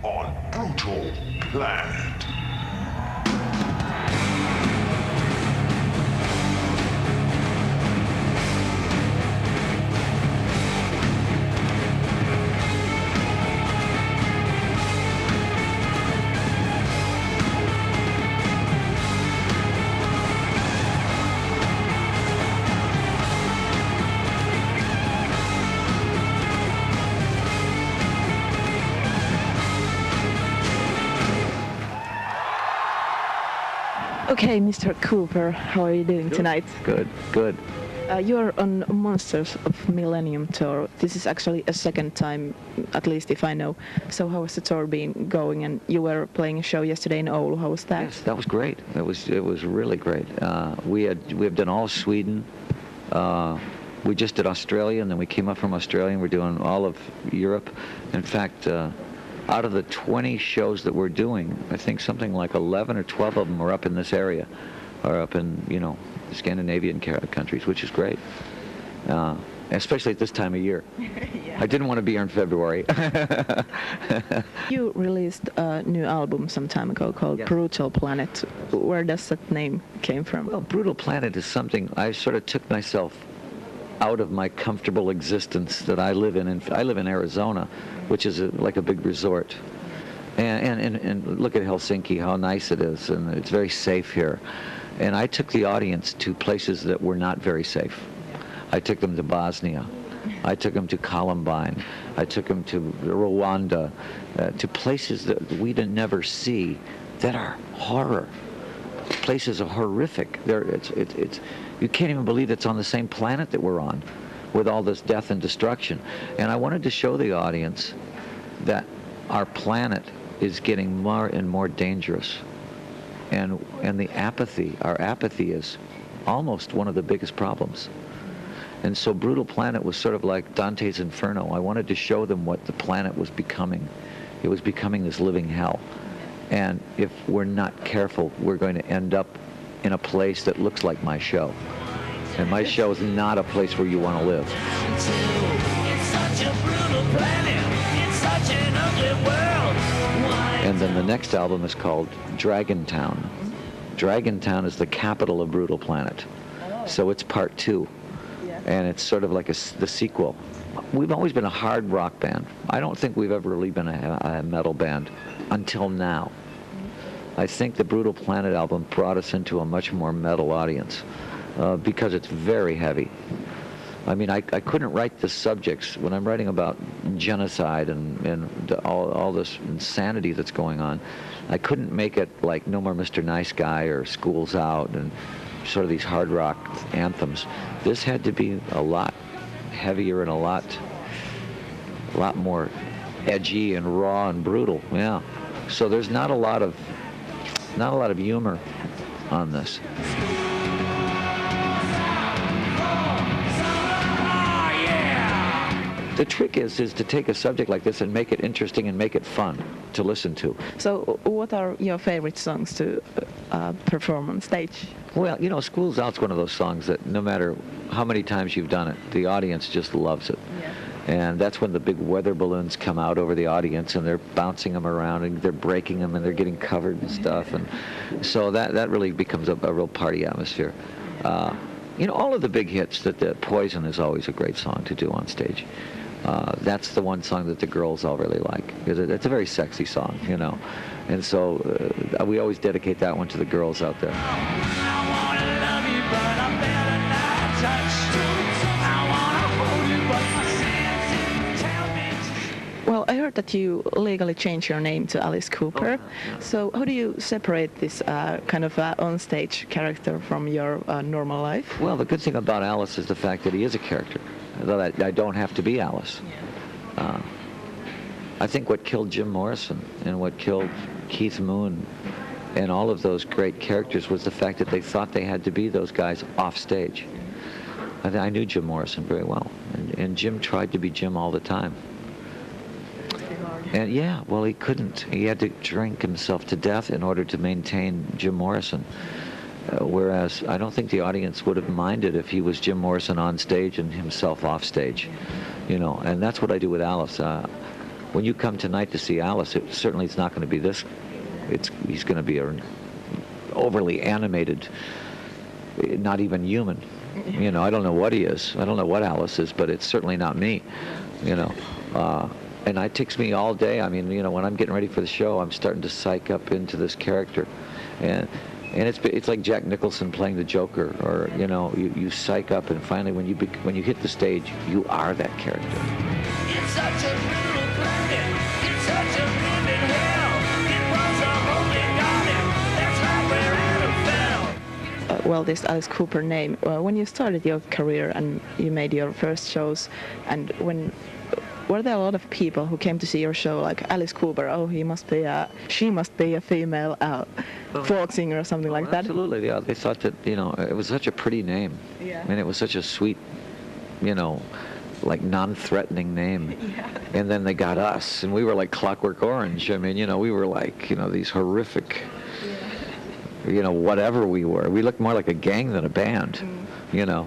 on Brutal Planet. Okay, Mr. Cooper, how are you doing tonight? Good, good. You're on Monsters of Millennium tour. This is actually a second time, at least if I know. So how has the tour been going? And you were playing a show yesterday in Oulu. How was that? Yes, that was great. It was really great. We have done all of Sweden. We just did Australia, and then we came up from Australia, and we're doing all of Europe. In fact, out of the 20 shows that we're doing, I think something like 11 or 12 of them are up in this area, or up in, the Scandinavian countries, which is great, especially at this time of year. Yeah. I didn't want to be here in February. You released a new album some time ago called Yes. Brutal Planet. Where does that name came from? Well, Brutal Planet is something I sort of took myself out of my comfortable existence that I live in. I live in Arizona, which is like a big resort. And look at Helsinki, how nice it is, and it's very safe here. And I took the audience to places that were not very safe. I took them to Bosnia. I took them to Columbine. I took them to Rwanda, to places that we didn't never see that are horror. Places are horrific. You can't even believe it's on the same planet that we're on, with all this death and destruction. And I wanted to show the audience that our planet is getting more and more dangerous. And our apathy is almost one of the biggest problems. And so Brutal Planet was sort of like Dante's Inferno. I wanted to show them what the planet was becoming. It was becoming this living hell. And if we're not careful, we're going to end up in a place that looks like my show. And my show is not a place where you want to live. It's such a brutal planet. It's such an ugly world. And then the next album is called Dragon Town. Dragon Town is the capital of Brutal Planet. So it's part 2. And it's sort of like the sequel. We've always been a hard rock band. I don't think we've ever really been a metal band until now. I think the Brutal Planet album brought us into a much more metal audience because it's very heavy. I mean, I couldn't write the subjects when I'm writing about genocide and all this insanity that's going on. I couldn't make it like No More Mr. Nice Guy or School's Out and sort of these hard rock anthems. This had to be a lot heavier and a lot more edgy and raw and brutal. Yeah. So there's not a lot of humor on this. The trick is to take a subject like this and make it interesting and make it fun to listen to. So what are your favorite songs to perform on stage? Well, School's Out's one of those songs that no matter how many times you've done it, the audience just loves it. Yeah. And that's when the big weather balloons come out over the audience and they're bouncing them around and they're breaking them and they're getting covered and stuff. And so that really becomes a real party atmosphere. All of the big hits, the Poison is always a great song to do on stage. That's the one song that the girls all really like, because it's a very sexy song, And so we always dedicate that one to the girls out there. I wanna love you, but I better not touch. I wanna hold you, but my senses tell me. Well, I heard that you legally changed your name to Alice Cooper. Yeah. So how do you separate this kind of on-stage character from your normal life? Well, the good thing about Alice is the fact that he is a character, that I don't have to be Alice. I think what killed Jim Morrison and what killed Keith Moon and all of those great characters was the fact that they thought they had to be those guys off stage. I knew Jim Morrison very well, and Jim tried to be Jim all the time. And yeah, well, he couldn't. He had to drink himself to death in order to maintain Jim Morrison. Whereas I don't think the audience would have minded if he was Jim Morrison on stage and himself off stage, and that's what I do with Alice. when you come tonight to see Alice, it certainly it's not going to be this. He's going to be an overly animated, not even human. You know, I don't know what he is. I don't know what Alice is, but it's certainly not me. You know, and it takes me all day. I mean, you know, when I'm getting ready for the show, I'm starting to psych up into this character, and it's like Jack Nicholson playing the Joker, or you know, you psych up, and finally when you hit the stage, you are that character. It's such a brutal planet. It's such a living hell. It was a holy garden. That's right where Adam fell. Well, this Alice Cooper name, when you started your career and you made your first shows, and were there a lot of people who came to see your show, like Alice Cooper? Oh, she must be a female folk singer or something like that. Absolutely, yeah. They thought that, you know, it was such a pretty name. Yeah. I mean, it was such a sweet, you know, like non-threatening name. Yeah. And then they got us, and we were like Clockwork Orange. I mean, you know, we were like, you know, these horrific, you know, whatever we were. We looked more like a gang than a band, you know.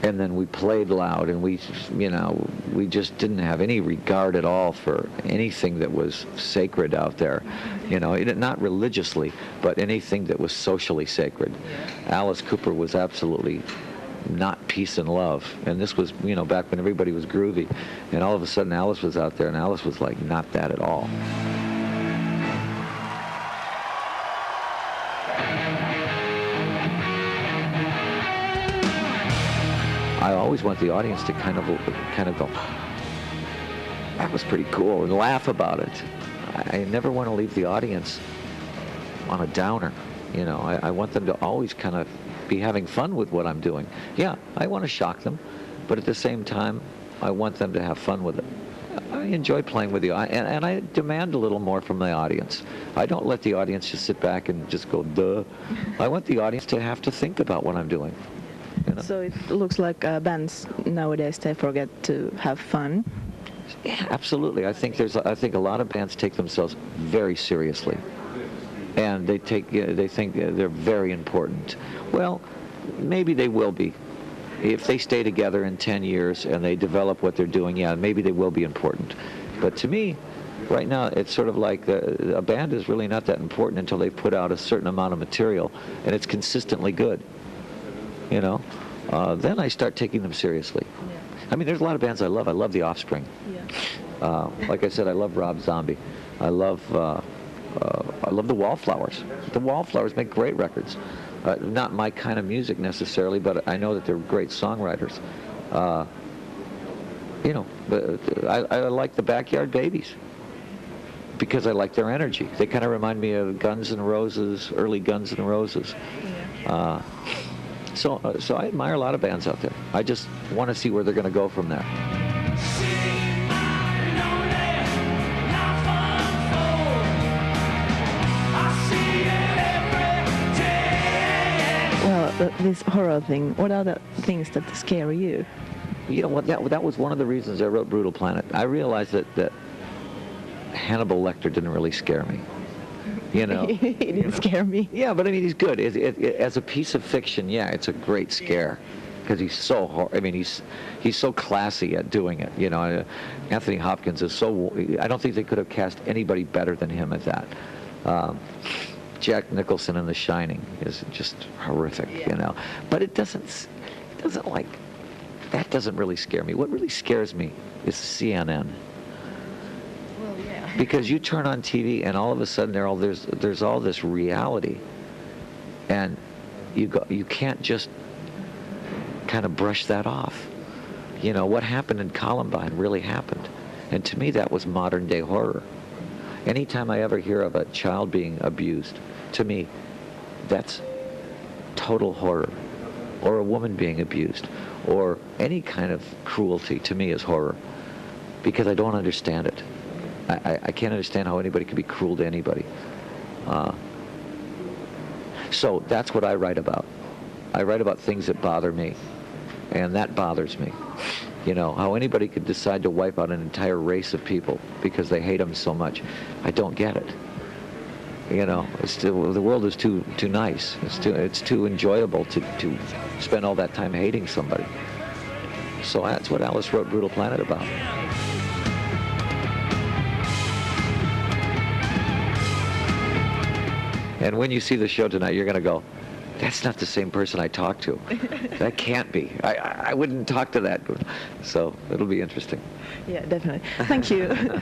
And then we played loud, and we, you know, we just didn't have any regard at all for anything that was sacred out there, you know, not religiously, but anything that was socially sacred. Alice Cooper was absolutely not peace and love, and this was, you know, back when everybody was groovy, and all of a sudden Alice was out there, and Alice was like not that at all. I always want the audience to kind of go, that was pretty cool, and laugh about it. I never want to leave the audience on a downer. You know, I want them to always kind of be having fun with what I'm doing. Yeah, I want to shock them, but at the same time, I want them to have fun with it. I enjoy playing with you, and I demand a little more from the audience. I don't let the audience just sit back and just go, duh. I want the audience to have to think about what I'm doing. You know? So it looks like bands nowadays, they forget to have fun. Yeah, absolutely. I think a lot of bands take themselves very seriously, and they think they're very important. Well, maybe they will be. If they stay together in 10 years and they develop what they're doing, yeah, maybe they will be important. But to me, right now, it's sort of like a band is really not that important until they put out a certain amount of material, and it's consistently good. You know, then I start taking them seriously. Yeah. I mean, there's a lot of bands I love. I love The Offspring. Yeah. Like I said, I love Rob Zombie. I love the Wallflowers. The Wallflowers make great records. Not my kind of music necessarily, but I know that they're great songwriters. You know, I like the Backyard Babies because I like their energy. They kind of remind me of Guns N' Roses, early Guns N' Roses. Yeah. So I admire a lot of bands out there. I just want to see where they're going to go from there. Well, this horror thing, what are the things that scare you? You know what, that was one of the reasons I wrote Brutal Planet. I realized that Hannibal Lecter didn't really scare me. You know, he didn't scare me. Yeah, but I mean, he's good. As a piece of fiction, yeah, it's a great scare because he's so. I mean, he's so classy at doing it. You know, Anthony Hopkins is so. I don't think they could have cast anybody better than him at that. Jack Nicholson in The Shining is just horrific. You know, but it doesn't like. That doesn't really scare me. What really scares me is CNN. Because you turn on TV and all of a sudden there's all this reality, and you can't just kind of brush that off. You know, what happened in Columbine really happened, and to me that was modern day horror. Anytime I ever hear of a child being abused, to me that's total horror, or a woman being abused, or any kind of cruelty, to me is horror, because I don't understand it. I can't understand how anybody could be cruel to anybody. So that's what I write about. I write about things that bother me, and that bothers me. You know, how anybody could decide to wipe out an entire race of people because they hate them so much. I don't get it. You know, the world is too nice. It's too enjoyable to spend all that time hating somebody. So that's what Alice wrote Brutal Planet about. And when you see the show tonight, you're going to go, that's not the same person I talked to. That can't be. I wouldn't talk to that. So it'll be interesting. Yeah, definitely. Thank you.